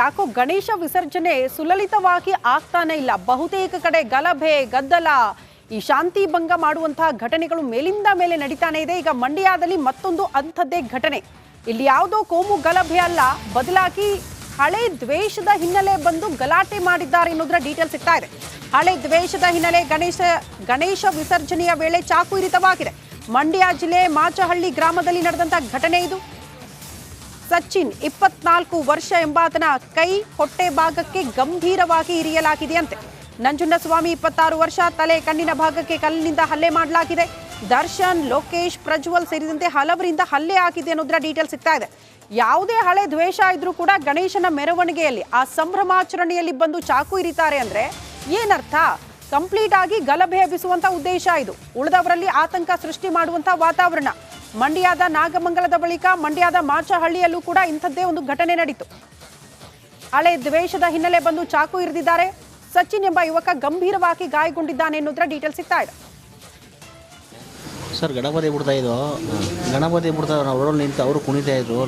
ಯಾಕೋ ಗಣೇಶ ವಿಸರ್ಜನೆ ಸುಲಲಿತವಾಗಿ ಆಗ್ತಾನೆ ಇಲ್ಲ. ಬಹುತೇಕ ಕಡೆ ಗಲಭೆ ಗದ್ದಲ, ಈ ಶಾಂತಿ ಭಂಗ ಮಾಡುವಂತಹ ಘಟನೆಗಳು ಮೇಲಿಂದ ಮೇಲೆ ನಡೀತಾನೆ ಇದೆ. ಈಗ ಮಂಡ್ಯದಲ್ಲಿ ಮತ್ತೊಂದು ಅಂಥದ್ದೇ ಘಟನೆ. ಇಲ್ಲಿ ಯಾವುದೋ ಕೋಮು ಗಲಭೆ ಅಲ್ಲ, ಬದಲಾಗಿ ಹಳೆ ದ್ವೇಷದ ಹಿನ್ನೆಲೆ ಬಂದು ಗಲಾಟೆ ಮಾಡಿದ್ದಾರೆ ಎನ್ನುವುದರ ಡೀಟೇಲ್ ಸಿಗ್ತಾ ಇದೆ. ಹಳೆ ದ್ವೇಷದ ಹಿನ್ನೆಲೆ ಗಣೇಶ ವಿಸರ್ಜನೆಯ ವೇಳೆ ಚಾಕು ಇರಿತವಾಗಿದೆ. ಮಂಡ್ಯ ಜಿಲ್ಲೆ ಮಾಚಹಳ್ಳಿ ಗ್ರಾಮದಲ್ಲಿ ನಡೆದಂತಹ ಘಟನೆ ಇದು. ಸಚಿನ್ 24 ವರ್ಷ ಎಂಬಾತನ ಕೈ ಹೊಟ್ಟೆ ಭಾಗಕ್ಕೆ ಗಂಭೀರವಾಗಿ ಇರಿಯಲಾಗಿದೆಯಂತೆ. ನಂಜುಂಡಸ್ವಾಮಿ 26 ವರ್ಷ, ತಲೆ ಕಣ್ಣಿನ ಭಾಗಕ್ಕೆ ಕಲ್ಲಿನಿಂದ ಹಲ್ಲೆ ಮಾಡಲಾಗಿದೆ. ದರ್ಶನ್, ಲೋಕೇಶ್, ಪ್ರಜ್ವಲ್ ಸೇರಿದಂತೆ ಹಲವರಿಂದ ಹಲ್ಲೆ ಆಗಿದೆ ಅನ್ನೋದರ ಡೀಟೇಲ್ ಸಿಗ್ತಾ ಇದೆ. ಯಾವುದೇ ಹಳೆ ದ್ವೇಷ ಇದ್ರೂ ಕೂಡ ಗಣೇಶನ ಮೆರವಣಿಗೆಯಲ್ಲಿ, ಆ ಸಂಭ್ರಮಾಚರಣೆಯಲ್ಲಿ ಬಂದು ಚಾಕು ಇರಿತಾರೆ ಅಂದ್ರೆ ಏನರ್ಥ? ಕಂಪ್ಲೀಟ್ ಆಗಿ ಗಲಭೆ ಎಬ್ಬಿಸುವಂತ ಉದ್ದೇಶ ಇದು. ಉಳಿದವರಲ್ಲಿ ಆತಂಕ ಸೃಷ್ಟಿ ಮಾಡುವಂತ ವಾತಾವರಣ. ಮಂಡ್ಯದ ನಾಗಮಂಗಲದ ಬಳಿಕ ಮಂಡ್ಯದ ಮಾಚಹಳ್ಳಿಯಲ್ಲೂ ಕೂಡ ಇಂಥದ್ದೇ ಒಂದು ಘಟನೆ ನಡೀತು. ಹಳೆ ದ್ವೇಷದ ಹಿನ್ನೆಲೆ ಬಂದು ಚಾಕು ಇರಿದಿದ್ದಾರೆ. ಸಚಿನ್ ಎಂಬ ಯುವಕ ಗಂಭೀರವಾಗಿ ಗಾಯಗೊಂಡಿದ್ದಾನೆ ಎನ್ನುವುದರ ಡೀಟೇಲ್ ಸಿಗ್ತಾ ಇದೆ. ಸರ್ ಗಣಪತಿ ಬಿಡ್ತಾ ರೋಡಲ್ಲಿ ನಿಂತು ಅವರು ಕುಣಿತಾ ಇದ್ರು.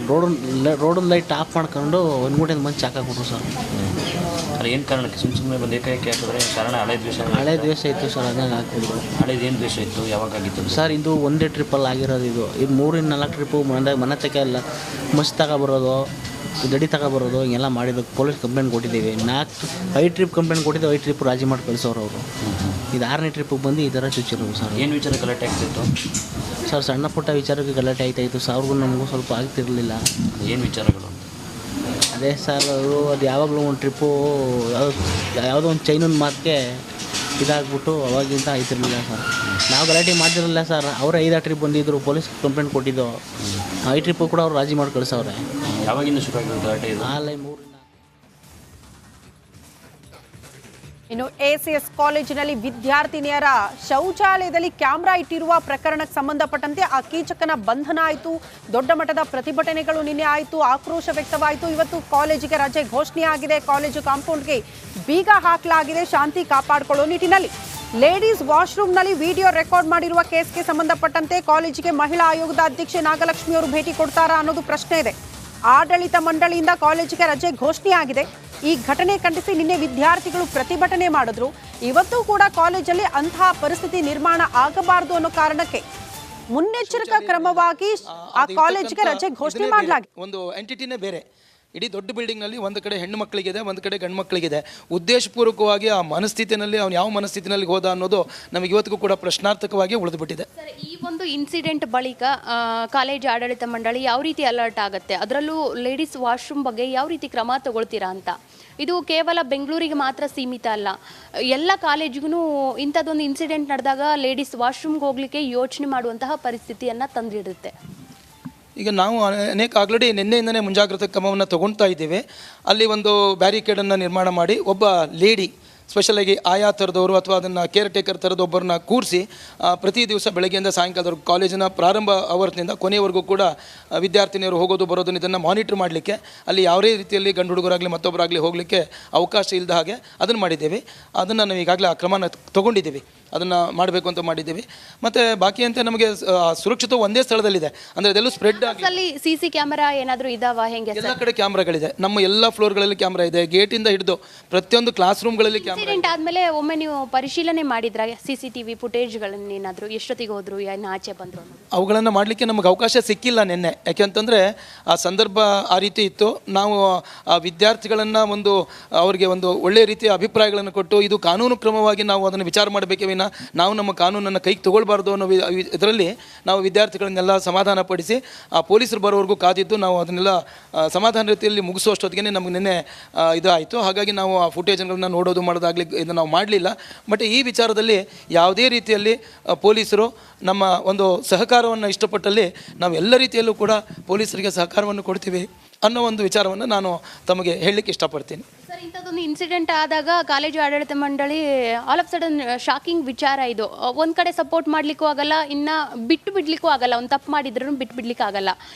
ರೋಡಲ್ಲಿ ಲೈಟ್ ಆಫ್ ಮಾಡ್ಕೊಂಡು ಒಂದು ಮೂಟೆಯಿಂದ ಮಂದಿ ಚಾಕ್ ಹಾಕ್ಬಿಟ್ರು ಸರ್. ಏನು ಕಾರಣಕ್ಕೆ ಸುಮ್ಮನೆ ಬಂದು ಏಕಾಏಕಿ ಹಾಕಿದ್ರೆ? ಕಾರಣ ಹಳೆ ದ್ವೇಷ ಇತ್ತು ಸರ್, ಅದನ್ನ ಹಾಕಿದ್ರು. ಹಳೇದು ಏನು ದ್ವೇಷ ಇತ್ತು? ಯಾವಾಗಿತ್ತು ಸರ್? ಇದು ಒಂದೇ ಟ್ರಿಪ್ಪಲ್ಲಿ ಆಗಿರೋದು. ಇದು 3-4 ಟ್ರಿಪ್ಪು ಮನೆ ತಕ ಎಲ್ಲ ಮಸ್ತ್ ತಗೊಬರೋದು, ಗಡಿ ತಗೊಬರೋದು, ಹಿಂಗೆಲ್ಲ ಮಾಡಿದ್ದು. ಪೊಲೀಸ್ ಕಂಪ್ಲೇಂಟ್ ಕೊಟ್ಟಿದ್ದೀವಿ. 5 ಟ್ರಿಪ್ ಕಂಪ್ಲೇಂಟ್ ಕೊಟ್ಟಿದ್ದು, 5 ಟ್ರಿಪ್ ರಾಜಿ ಮಾಡಿ ಕಳಿಸೋರು ಅವರು. ಇದು 6ನೇ ಟ್ರಿಪ್ಪಿಗೆ ಬಂದು ಈ ಥರ ಚುಚ್ಚಿರೋದು ಸರ್. ಏನು ವಿಚಾರ ಗಲಾಟೆ ಆಗ್ತಿತ್ತು ಸರ್? ಸಣ್ಣ ಪುಟ್ಟ ವಿಚಾರಕ್ಕೆ ಗಲಾಟೆ ಆಗ್ತಾಯಿತ್ತು ಸರ್. ಅವ್ರಿಗೂ ನಮಗೂ ಸ್ವಲ್ಪ ಆಗ್ತಿರಲಿಲ್ಲ. ಏನು ವಿಚಾರಗಳು? ಅದೇ ಸರ್, ಅದು ಯಾವಾಗಲೂ ಒಂದು ಟ್ರಿಪ್ಪು ಯಾವುದೋ ಒಂದು ಚೈನೊಂದು ಮಾತಿಗೆ ಇದಾಗ್ಬಿಟ್ಟು ಅವಾಗಿಂತ ಆಯ್ತಿರಲಿಲ್ಲ ಸರ್. ನಾವು ಗಲಾಟೆ ಮಾಡ್ತಿರಲಿಲ್ಲ ಸರ್. ಅವರು 5 ಟ್ರಿಪ್ ಬಂದಿದ್ದರು, ಪೊಲೀಸ್ ಕಂಪ್ಲೇಂಟ್ ಕೊಟ್ಟಿದ್ದು. 5 ಟ್ರಿಪ್ಪು ಕೂಡ ಅವ್ರು ರಾಜಿ ಮಾಡಿ ಕಳಿಸವ್ರೆ. ಯಾವಾಗಿಂದ ಶುರು ಆಗಿದ್ದು ಗಲಾಟೆ? ಇನ್ನು ACS ಕಾಲೇಜಿನಲ್ಲಿ ವಿದ್ಯಾರ್ಥಿನಿಯರ ಶೌಚಾಲಯದಲ್ಲಿ ಕ್ಯಾಮೆರಾ ಇಟ್ಟಿರುವ ಪ್ರಕರಣಕ್ಕೆ ಸಂಬಂಧಪಟ್ಟಂತೆ ಆ ಕೀಚಕನ ಬಂಧನ ಆಯಿತು. ದೊಡ್ಡ ಮಟ್ಟದ ಪ್ರತಿಭಟನೆಗಳು ನಿನ್ನೆ ಆಯಿತು, ಆಕ್ರೋಶ ವ್ಯಕ್ತವಾಯಿತು. ಇವತ್ತು ಕಾಲೇಜಿಗೆ ರಜೆ ಘೋಷಣೆ ಆಗಿದೆ. ಕಾಲೇಜು ಕಾಂಪೌಂಡ್ಗೆ ಬೀಗ ಹಾಕಲಾಗಿದೆ ಶಾಂತಿ ಕಾಪಾಡಿಕೊಳ್ಳೋ ನಿಟ್ಟಿನಲ್ಲಿ. ಲೇಡೀಸ್ ವಾಶ್ರೂಮ್ನಲ್ಲಿ ವಿಡಿಯೋ ರೆಕಾರ್ಡ್ ಮಾಡಿರುವ ಕೇಸ್ಗೆ ಸಂಬಂಧಪಟ್ಟಂತೆ ಕಾಲೇಜಿಗೆ ಮಹಿಳಾ ಆಯೋಗದ ಅಧ್ಯಕ್ಷೆ ನಾಗಲಕ್ಷ್ಮಿ ಅವರು ಭೇಟಿ ಕೊಡ್ತಾರಾ ಅನ್ನೋದು ಪ್ರಶ್ನೆ ಇದೆ. ಆಡಳಿತ ಮಂಡಳಿಯಿಂದ ಕಾಲೇಜಿಗೆ ರಜೆ ಘೋಷಣೆ ಆಗಿದೆ. ಈ ಘಟನೆ ಖಂಡಿಸಿ ನಿನ್ನೆ ವಿದ್ಯಾರ್ಥಿಗಳು ಪ್ರತಿಭಟನೆ ಮಾಡಿದ್ರು. ಇವತ್ತು ಕೂಡ ಕಾಲೇಜಲ್ಲಿ ಅಂತಹ ಪರಿಸ್ಥಿತಿ ನಿರ್ಮಾಣ ಆಗಬಾರದು ಅನ್ನೋ ಕಾರಣಕ್ಕೆ ಮುನ್ನೆಚ್ಚರಿಕಾ ಕ್ರಮವಾಗಿ ಆ ಕಾಲೇಜಿಗೆ ರಜೆ ಘೋಷಣೆ ಮಾಡಲಾಗಿದೆ. ಒಂದು ಎಂಟಿಟಿನೇ ಬೇರೆ. ಇಡೀ ದೊಡ್ಡ ಬಿಲ್ಡಿಂಗ್ನಲ್ಲಿ ಒಂದು ಕಡೆ ಹೆಣ್ಣು ಮಕ್ಕಳಿಗಿದೆ, ಒಂದು ಕಡೆ ಗಂಡು ಮಕ್ಕಳಿಗಿದೆ. ಉದ್ದೇಶಪೂರ್ವಕವಾಗಿ ಆ ಮನಸ್ಥಿತಿನಲ್ಲಿ ಅವನು ಯಾವ ಮನಸ್ಥಿತಿನಲ್ಲಿ ಹೋದ ಅನ್ನೋದು ನಮಗೆ ಇವತ್ತಿಗೂ ಕೂಡ ಪ್ರಶ್ನಾರ್ಥಕವಾಗಿ ಉಳಿದುಬಿಟ್ಟಿದೆ. ಸರ್, ಈ ಒಂದು ಇನ್ಸಿಡೆಂಟ್ ಬಳಿಕ ಕಾಲೇಜ್ ಆಡಳಿತ ಮಂಡಳಿ ಯಾವ ರೀತಿ ಅಲರ್ಟ್ ಆಗುತ್ತೆ? ಅದರಲ್ಲೂ ಲೇಡೀಸ್ ವಾಶ್ರೂಮ್ ಬಗ್ಗೆ ಯಾವ ರೀತಿ ಕ್ರಮ ತಗೊಳ್ತೀರಾ ಅಂತ? ಇದು ಕೇವಲ ಬೆಂಗಳೂರಿಗೆ ಮಾತ್ರ ಸೀಮಿತ ಅಲ್ಲ, ಎಲ್ಲ ಕಾಲೇಜಿಗೂ ಇಂಥದ್ದೊಂದು ಇನ್ಸಿಡೆಂಟ್ ನಡೆದಾಗ ಲೇಡೀಸ್ ವಾಶ್ರೂಮ್ಗೆ ಹೋಗಲಿಕ್ಕೆ ಯೋಚನೆ ಮಾಡುವಂತಹ ಪರಿಸ್ಥಿತಿಯನ್ನು ತಂದಿಡುತ್ತೆ. ಈಗ ನಾವು ಆಲ್ರೆಡಿ ನಿನ್ನೆಯಿಂದನೇ ಮುಂಜಾಗ್ರತಾ ಕ್ರಮವನ್ನು ತಗೊಳ್ತಾ ಇದ್ದೇವೆ. ಅಲ್ಲಿ ಒಂದು ಬ್ಯಾರಿಕೇಡನ್ನು ನಿರ್ಮಾಣ ಮಾಡಿ ಒಬ್ಬ ಲೇಡಿ, ಸ್ಪೆಷಲಾಗಿ ಆಯಾ ಥರದವರು ಅಥವಾ ಅದನ್ನು ಕೇರ್ ಟೇಕರ್ ಥರದ್ದು ಒಬ್ಬರನ್ನ ಕೂರಿಸಿ ಪ್ರತಿ ದಿವಸ ಬೆಳಗ್ಗೆಯಿಂದ ಸಾಯಂಕಾಲದವರೆಗೂ ಕಾಲೇಜಿನ ಪ್ರಾರಂಭ ಅವರ್ನಿಂದ ಕೊನೆಯವರೆಗೂ ಕೂಡ ವಿದ್ಯಾರ್ಥಿನಿಯರು ಹೋಗೋದು ಬರೋದನ್ನು ಇದನ್ನು ಮಾನಿಟ್ರ್ ಮಾಡಲಿಕ್ಕೆ, ಅಲ್ಲಿ ಯಾವುದೇ ರೀತಿಯಲ್ಲಿ ಗಂಡು ಹುಡುಗರಾಗಲಿ ಮತ್ತೊಬ್ಬರಾಗಲಿ ಹೋಗಲಿಕ್ಕೆ ಅವಕಾಶ ಇಲ್ಲದ ಹಾಗೆ ಅದನ್ನು ಮಾಡಿದ್ದೇವೆ. ಅದನ್ನು ನಾವು ಈಗಾಗಲೇ ಆ ಕ್ರಮನ ತೊಗೊಂಡಿದ್ದೀವಿ. ಅದನ್ನು ಮಾಡಬೇಕು ಅಂತ ಮಾಡಿದ್ದೀವಿ. ಮತ್ತು ಬಾಕಿ ಅಂತ ನಮಗೆ ಸುರಕ್ಷಿತ ಒಂದೇ ಸ್ಥಳದಲ್ಲಿದೆ, ಅಂದರೆ ಅದೆಲ್ಲೂ ಸ್ಪ್ರೆಡ್ ಆಗಿ. CC ಕ್ಯಾಮೆರಾ ಏನಾದರೂ ಇದಾವ? ಹೆಂಗೆ? ಎಲ್ಲ ಕಡೆ ಕ್ಯಾಮ್ರಾಗಳಿದೆ. ನಮ್ಮ ಎಲ್ಲ ಫ್ಲೋರ್ಗಳಲ್ಲಿ ಕ್ಯಾಮ್ರಾ ಇದೆ. ಗೇಟಿಂದ ಹಿಡಿದು ಪ್ರತಿಯೊಂದು ಕ್ಲಾಸ್ ರೂಮ್ಗಳಲ್ಲಿ ಕ್ಯಾಮ್ರಾ. ಇನ್ಸಿಡೆಂಟ್ ಆದಮೇಲೆ ಒಮ್ಮೆ ನೀವು ಪರಿಶೀಲನೆ ಮಾಡಿದ್ರಾ CCTV ಫುಟೇಜ್ಗಳನ್ನು? ಏನಾದರೂ ಎಷ್ಟೊತ್ತಿಗೆ ಹೋದ್ರು, ಏನು ಆಚೆ ಬಂದರು? ಅವುಗಳನ್ನು ಮಾಡಲಿಕ್ಕೆ ನಮಗೆ ಅವಕಾಶ ಸಿಕ್ಕಿಲ್ಲ ನಿನ್ನೆ. ಯಾಕೆಂತಂದರೆ ಆ ಸಂದರ್ಭ ಆ ರೀತಿ ಇತ್ತು. ನಾವು ಆ ವಿದ್ಯಾರ್ಥಿಗಳನ್ನು ಅವರಿಗೆ ಒಂದು ಒಳ್ಳೆಯ ರೀತಿಯ ಅಭಿಪ್ರಾಯಗಳನ್ನು ಕೊಟ್ಟು ಇದು ಕಾನೂನು ಕ್ರಮವಾಗಿ ನಾವು ಅದನ್ನು ವಿಚಾರ ಮಾಡಬೇಕೇ ವಿನ ನಾವು ನಮ್ಮ ಕಾನೂನನ್ನು ಕೈಗೆ ತಗೊಳ್ಬಾರ್ದು ಅನ್ನೋ ಇದರಲ್ಲಿ ನಾವು ವಿದ್ಯಾರ್ಥಿಗಳನ್ನೆಲ್ಲ ಸಮಾಧಾನ ಪಡಿಸಿ ಆ ಪೊಲೀಸರು ಬರೋವರೆಗೂ ಕಾದಿದ್ದು ನಾವು ಅದನ್ನೆಲ್ಲ ಸಮಾಧಾನ ರೀತಿಯಲ್ಲಿ ಮುಗಿಸೋಷ್ಟೊತ್ತಿಗೆ ನಮಗೆ ನಿನ್ನೆ ಇದಾಯಿತು. ಹಾಗಾಗಿ ನಾವು ಆ ಫುಟೇಜ್ಗಳನ್ನು ನೋಡೋದು ಮಾಡೋದಾಗಲಿ ಇದನ್ನು ನಾವು ಮಾಡಲಿಲ್ಲ. ಬಟ್ ಈ ವಿಚಾರದಲ್ಲಿ ಯಾವುದೇ ರೀತಿಯಲ್ಲಿ ಪೊಲೀಸರು ನಮ್ಮ ಒಂದು ಸಹಕಾರವನ್ನು ಇಷ್ಟಪಟ್ಟಲ್ಲಿ ನಾವು ಎಲ್ಲ ರೀತಿಯಲ್ಲೂ ಕೂಡ ಪೊಲೀಸರಿಗೆ ಸಹಕಾರವನ್ನು ಕೊಡ್ತೀವಿ ಅನ್ನೋ ಒಂದು ವಿಚಾರವನ್ನು ನಾನು ತಮಗೆ ಹೇಳಲಿಕ್ಕೆ ಇಷ್ಟಪಡ್ತೀನಿ. ಸರ್, ಇಂಥದ್ದೊಂದು ಇನ್ಸಿಡೆಂಟ್ ಆದಾಗ ಕಾಲೇಜು ಆಡಳಿತ ಮಂಡಳಿ ಆಲ್ ಆಫ್ ಸಡನ್ ಶಾಕಿಂಗ್ ವಿಚಾರ ಇದು. ಒಂದು ಕಡೆ ಸಪೋರ್ಟ್ ಮಾಡಲಿಕ್ಕೂ ಆಗಲ್ಲ, ಇನ್ನು ಬಿಟ್ಟು ಬಿಡಲಿಕ್ಕೂ ಆಗಲ್ಲ. ಒಂದು ತಪ್ಪು ಮಾಡಿದ್ರೂ ಬಿಟ್ಟು ಬಿಡ್ಲಿಕ್ಕೆ ಆಗಲ್ಲ.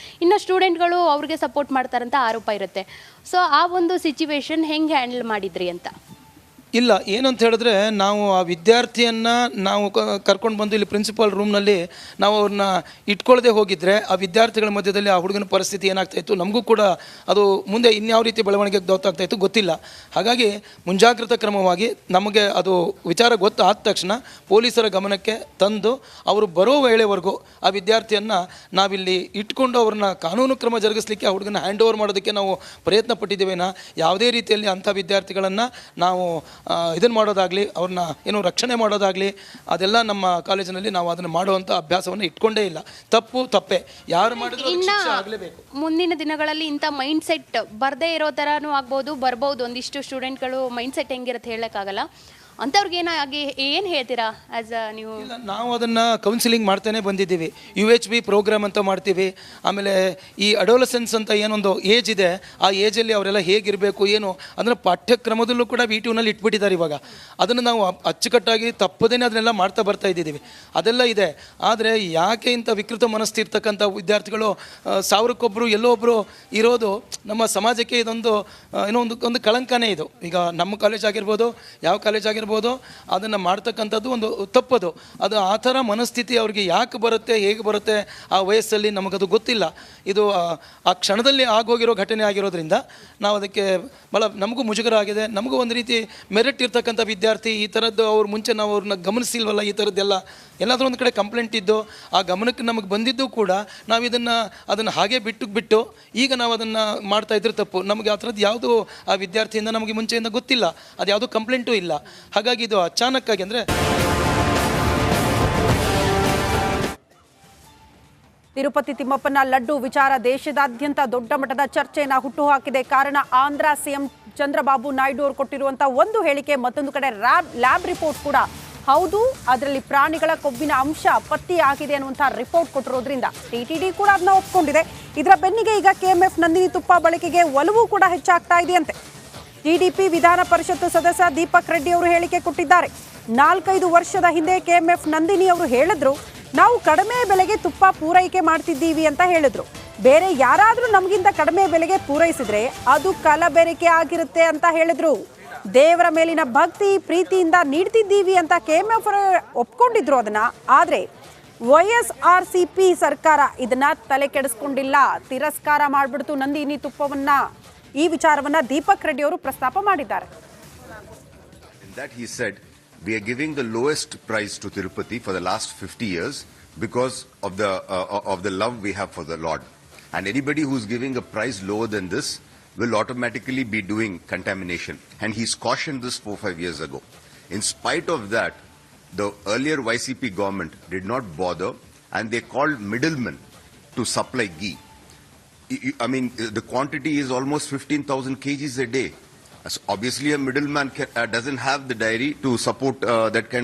ಇನ್ನು ಸ್ಟೂಡೆಂಟ್ಗಳು ಅವ್ರಿಗೆ ಸಪೋರ್ಟ್ ಮಾಡ್ತಾರಂತ ಆರೋಪ ಇರುತ್ತೆ. ಸೊ ಆ ಒಂದು ಸಿಚುವೇಶನ್ ಹೆಂಗೆ ಹ್ಯಾಂಡಲ್ ಮಾಡಿದ್ರಿ ಅಂತ? ಇಲ್ಲ, ಏನಂತ ಹೇಳಿದ್ರೆ ನಾವು ಆ ವಿದ್ಯಾರ್ಥಿಯನ್ನು ನಾವು ಕರ್ಕೊಂಡು ಬಂದು ಇಲ್ಲಿ ಪ್ರಿನ್ಸಿಪಾಲ್ ರೂಮ್ನಲ್ಲಿ ನಾವು ಅವ್ರನ್ನ ಇಟ್ಕೊಳ್ಳದೆ ಹೋಗಿದ್ರೆ ಆ ವಿದ್ಯಾರ್ಥಿಗಳ ಮಧ್ಯದಲ್ಲಿ ಆ ಹುಡುಗನ ಪರಿಸ್ಥಿತಿ ಏನಾಗ್ತಾ ಇತ್ತು ನಮಗೂ ಕೂಡ ಅದು ಮುಂದೆ ಇನ್ಯಾವ ರೀತಿ ಬೆಳವಣಿಗೆಗೆ ದೊತ್ತಾಗ್ತಾ ಇತ್ತು ಗೊತ್ತಿಲ್ಲ. ಹಾಗಾಗಿ ಮುಂಜಾಗ್ರತಾ ಕ್ರಮವಾಗಿ ನಮಗೆ ಅದು ವಿಚಾರ ಗೊತ್ತಾದ ತಕ್ಷಣ ಪೊಲೀಸರ ಗಮನಕ್ಕೆ ತಂದು ಅವರು ಬರೋ ವೇಳೆವರೆಗೂ ಆ ವಿದ್ಯಾರ್ಥಿಯನ್ನು ನಾವಿಲ್ಲಿ ಇಟ್ಕೊಂಡು ಅವ್ರನ್ನ ಕಾನೂನು ಕ್ರಮ ಜರುಗಿಸಲಿಕ್ಕೆ ಆ ಹುಡುಗನ ಹ್ಯಾಂಡ್ ಓವರ್ ಮಾಡೋದಕ್ಕೆ ನಾವು ಪ್ರಯತ್ನ ಪಟ್ಟಿದ್ದೇವೆನಾ ಯಾವುದೇ ರೀತಿಯಲ್ಲಿ ಅಂಥ ವಿದ್ಯಾರ್ಥಿಗಳನ್ನು ನಾವು ಇದನ್ನು ಮಾಡೋದಾಗಲಿ ಅವ್ರನ್ನ ಏನು ರಕ್ಷಣೆ ಮಾಡೋದಾಗಲಿ ಅದೆಲ್ಲ ನಮ್ಮ ಕಾಲೇಜಿನಲ್ಲಿ ನಾವು ಅದನ್ನು ಮಾಡುವಂಥ ಅಭ್ಯಾಸವನ್ನು ಇಟ್ಕೊಂಡೇ ಇಲ್ಲ. ತಪ್ಪೇ ಯಾರು ಮಾಡಿದ್ರು ಶಿಕ್ಷೆ ಆಗಲೇಬೇಕು. ಮುಂದಿನ ದಿನಗಳಲ್ಲಿ ಇಂಥ ಮೈಂಡ್ ಸೆಟ್ ಬರದೇ ಇರೋ ಥರನೂ ಆಗ್ಬೋದು, ಬರ್ಬೋದು. ಒಂದಿಷ್ಟು ಸ್ಟೂಡೆಂಟ್ಗಳು ಮೈಂಡ್ ಸೆಟ್ ಹೆಂಗಿರುತ್ತೆ ಹೇಳೋಕ್ಕಾಗಲ್ಲ. ಅಂಥವ್ರಿಗೆ ಏನು ಹೇಳ್ತೀರಾ ಆ್ಯಸ್ ಅ ನೀವು? ಇಲ್ಲ, ನಾವು ಅದನ್ನು ಕೌನ್ಸಿಲಿಂಗ್ ಮಾಡ್ತಾನೆ ಬಂದಿದ್ದೀವಿ. UHB ಪ್ರೋಗ್ರಾಮ್ ಅಂತ ಮಾಡ್ತೀವಿ. ಆಮೇಲೆ ಈ ಅಡೋಲಸೆನ್ಸ್ ಅಂತ ಏನೊಂದು ಏಜ್ ಇದೆ, ಆ ಏಜಲ್ಲಿ ಅವರೆಲ್ಲ ಹೇಗಿರಬೇಕು ಏನು ಅಂದರೆ ಪಾಠ್ಯಕ್ರಮದಲ್ಲೂ ಕೂಡ V2ನಲ್ಲಿ ಇಟ್ಬಿಟ್ಟಿದ್ದಾರೆ ಇವಾಗ. ಅದನ್ನು ನಾವು ಅಚ್ಚುಕಟ್ಟಾಗಿ ತಪ್ಪದೇ ಅದನ್ನೆಲ್ಲ ಮಾಡ್ತಾ ಬರ್ತಾ ಇದ್ದೀವಿ. ಅದೆಲ್ಲ ಇದೆ. ಆದರೆ ಯಾಕೆ ಇಂಥ ವಿಕೃತ ಮನಸ್ಥಿತಿ ಇರ್ತಕ್ಕಂಥ ವಿದ್ಯಾರ್ಥಿಗಳು ಸಾವಿರಕ್ಕೊಬ್ಬರು ಎಲ್ಲೋ ಒಬ್ಬರು ಇರೋದು ನಮ್ಮ ಸಮಾಜಕ್ಕೆ ಇದೊಂದು ಏನೋ ಒಂದು ಕಳಂಕನೇ ಇದು. ಈಗ ನಮ್ಮ ಕಾಲೇಜ್ ಆಗಿರ್ಬೋದು, ಯಾವ ಕಾಲೇಜ್ ಆಗಿರ್ಬೋದು, ಅದನ್ನು ಮಾಡ್ತಕ್ಕಂಥದ್ದು ಒಂದು ತಪ್ಪದು. ಅದು ಆ ಥರ ಮನಸ್ಥಿತಿ ಅವ್ರಿಗೆ ಯಾಕೆ ಬರುತ್ತೆ, ಹೇಗೆ ಬರುತ್ತೆ ಆ ವಯಸ್ಸಲ್ಲಿ ನಮಗದು ಗೊತ್ತಿಲ್ಲ. ಇದು ಆ ಕ್ಷಣದಲ್ಲಿ ಆಗೋಗಿರೋ ಘಟನೆ ಆಗಿರೋದ್ರಿಂದ ನಾವು ಅದಕ್ಕೆ ಭಾಳ ನಮಗೂ ಮುಜುಗರ ಆಗಿದೆ. ನಮಗೂ ಒಂದು ರೀತಿ ಮೆರಿಟ್ ಇರ್ತಕ್ಕಂಥ ವಿದ್ಯಾರ್ಥಿ ಈ ಥರದ್ದು ಅವ್ರು ಮುಂಚೆ ನಾವು ಅವ್ರನ್ನ ಗಮನಿಸಿಲ್ವಲ್ಲ, ಈ ಥರದ್ದೆಲ್ಲ ಎಲ್ಲಾದರೂ ಒಂದು ಕಡೆ ಕಂಪ್ಲೇಂಟ್ ಇದ್ದು ಆ ಗಮನಕ್ಕೆ ನಮಗೆ ಬಂದಿದ್ದು ಕೂಡ ನಾವು ಅದನ್ನು ಹಾಗೆ ಬಿಟ್ಟು ಈಗ ನಾವು ಅದನ್ನು ಮಾಡ್ತಾ ಇದ್ರೆ ತಪ್ಪು. ನಮಗೆ ಆ ಥರದ್ದು ಯಾವುದು ಆ ವಿದ್ಯಾರ್ಥಿಯಿಂದ ನಮಗೆ ಮುಂಚೆಯಿಂದ ಗೊತ್ತಿಲ್ಲ, ಅದು ಯಾವುದೂ ಕಂಪ್ಲೇಂಟೂ ಇಲ್ಲ. ಹಾಗಾಗಿ ಇದು ಅಚಾನಕ್ಕಾಗಿ ಅಂದರೆ ತಿರುಪತಿ ತಿಮ್ಮಪ್ಪನ ಲಡ್ಡು ವಿಚಾರ ದೇಶದಾದ್ಯಂತ ದೊಡ್ಡ ಮಟ್ಟದ ಚರ್ಚೆಯನ್ನು ಹುಟ್ಟುಹಾಕಿದೆ. ಕಾರಣ ಆಂಧ್ರ ಸಿಎಂ ಚಂದ್ರಬಾಬು ನಾಯ್ಡು ಅವರು ಕೊಟ್ಟಿರುವಂಥ ಒಂದು ಹೇಳಿಕೆ, ಮತ್ತೊಂದು ಕಡೆ ಲ್ಯಾಬ್ ರಿಪೋರ್ಟ್ ಕೂಡ ಹೌದು ಅದರಲ್ಲಿ ಪ್ರಾಣಿಗಳ ಕೊಬ್ಬಿನ ಅಂಶ ಪತ್ತೆಯಾಗಿದೆ ಅನ್ನುವಂಥ ರಿಪೋರ್ಟ್ ಕೊಟ್ಟಿರೋದ್ರಿಂದ TTD ಕೂಡ ಅದನ್ನ ಒಪ್ಕೊಂಡಿದೆ. ಇದರ ಬೆನ್ನಿಗೆ ಈಗ KMF ನಂದಿನಿ ತುಪ್ಪ ಬಳಕೆಗೆ ಒಲವು ಕೂಡ ಹೆಚ್ಚಾಗ್ತಾ ಇದೆಯಂತೆ. TDP ವಿಧಾನ ಪರಿಷತ್ ಸದಸ್ಯ ದೀಪಕ್ ರೆಡ್ಡಿ ಅವರು ಹೇಳಿಕೆ ಕೊಟ್ಟಿದ್ದಾರೆ. 4-5 ವರ್ಷದ ಹಿಂದೆ KMF ನಂದಿನಿ ಅವರು ಹೇಳಿದ್ರು, ನಾವು ಕಡಿಮೆ ಬೆಲೆಗೆ ತುಪ್ಪ ಪೂರೈಕೆ ಮಾಡ್ತಿದ್ದೀವಿ ಅಂತ ಹೇಳಿದ್ರು. ಬೇರೆ ಯಾರಾದರೂ ನಮಗಿಂತ ಕಡಿಮೆ ಬೆಲೆಗೆ ಪೂರೈಸಿದ್ರೆ ಅದು ಕಲಬೆರಕೆ ಆಗಿರುತ್ತೆ ಅಂತ ಹೇಳಿದ್ರು. ದೇವರ ಮೇಲಿನ ಭಕ್ತಿ ಪ್ರೀತಿಯಿಂದ ನೀಡ್ತಿದ್ದೀವಿ ಅಂತ KMF ಒಪ್ಕೊಂಡಿದ್ರು ಅದನ್ನ. ಆದರೆ YSRCP ಸರ್ಕಾರ ಇದನ್ನ ತಲೆ ಕೆಡಿಸ್ಕೊಂಡಿಲ್ಲ, ತಿರಸ್ಕಾರ ಮಾಡಿಬಿಡ್ತು ನಂದಿನಿ ತುಪ್ಪವನ್ನ. ಈ ವಿಚಾರವನ್ನ ದೀಪಕ್ ರೆಡ್ಡಿ ಅವರು ಪ್ರಸ್ತಾಪ ಮಾಡಿದ್ದಾರೆ. That he said, we are giving the lowest price to Tirupati for the last 50 years because of the love we have for the Lord. And anybody who's giving a price lower than this will automatically be doing contamination. And he's cautioned this 4-5 years ago. In spite of that, the earlier YCP government did not bother, and they called middlemen to supply ghee. I mean, the quantity is almost 15,000 kgs a day. So obviously, a middleman doesn't have the dairy to support that kind